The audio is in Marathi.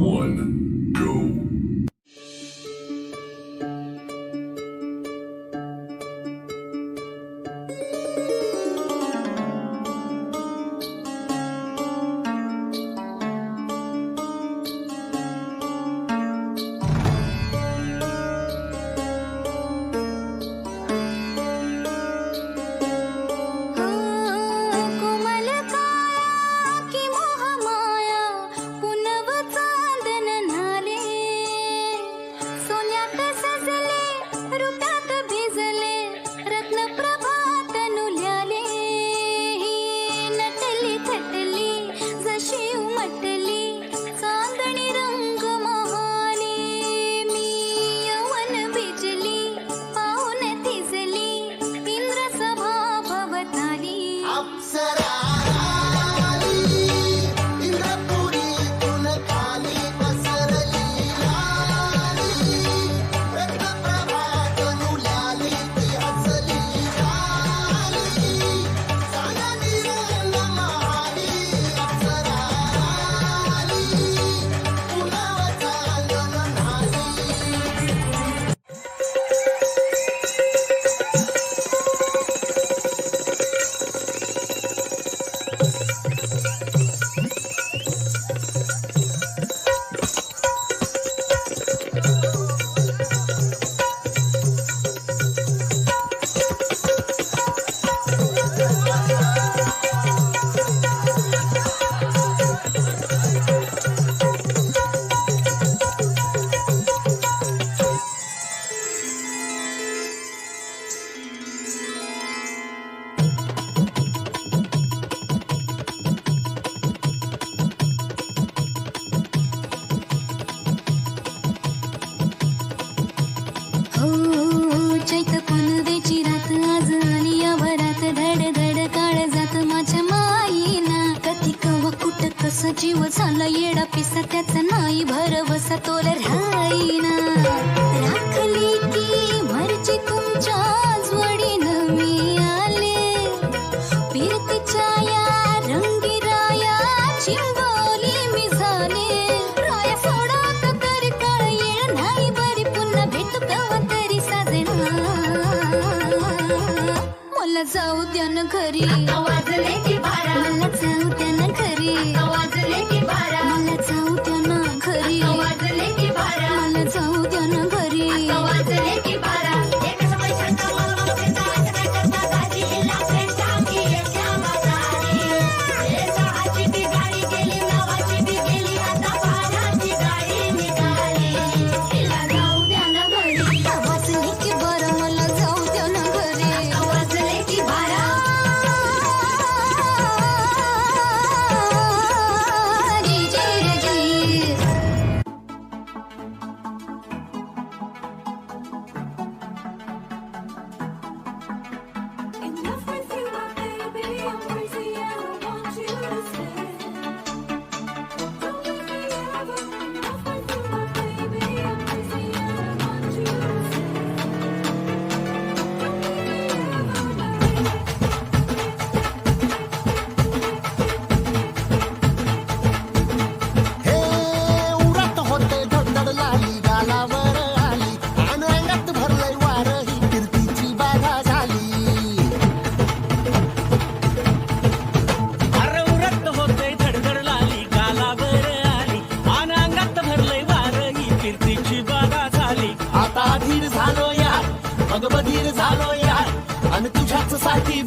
1, go. जीव झाला येडा पिसा त्याचा नाही भरवसा तोल राहीना राखली की मर्जी तुमच्या जोडीन मी आले फिरतीच्या या रंगीराया चिंबोली मी झाले राया सोडा तरी काळ येळ नाही बरी पुन्हा भेटू कवा तरी साजना मला जाऊ द्या ना घरी वाजले की बारा मला जाऊ द्या ना घरी वाजले की बारा मला जाऊ द्या ना घरी वाजले की बारा मला जाऊ द्या ना घरी वाजले की बारा एक समय छंद मला भेटा करता दाजीला भेटा की याच्या बाजारी हे सहाची ती गाडी गेली नावाची ती गेली आता पाण्याची गाडी निघाली तिला जाऊ द्या ना घरी वाजले की बरं मला जाऊ द्या ना घरी वाजले की बारा जी जी जी Enough with you, my baby. I'm crazy and I want you to stay. Don't leave me ever. Enough with you, my baby. I'm crazy and I want you to stay. Don't leave me ever, baby. हे उरत होते धडधड लाली गालावर आली आणि अंगात भरलंय वार ही कीर्तीची बाधा झाली अरे उरत होते धडधड लाली गालावर आली आणि अंगात भरलंय वार ही कीर्तीची बाधा झाली आता धीर झालो यार मग बधीर झालो यार आणि तुझ्याच साठी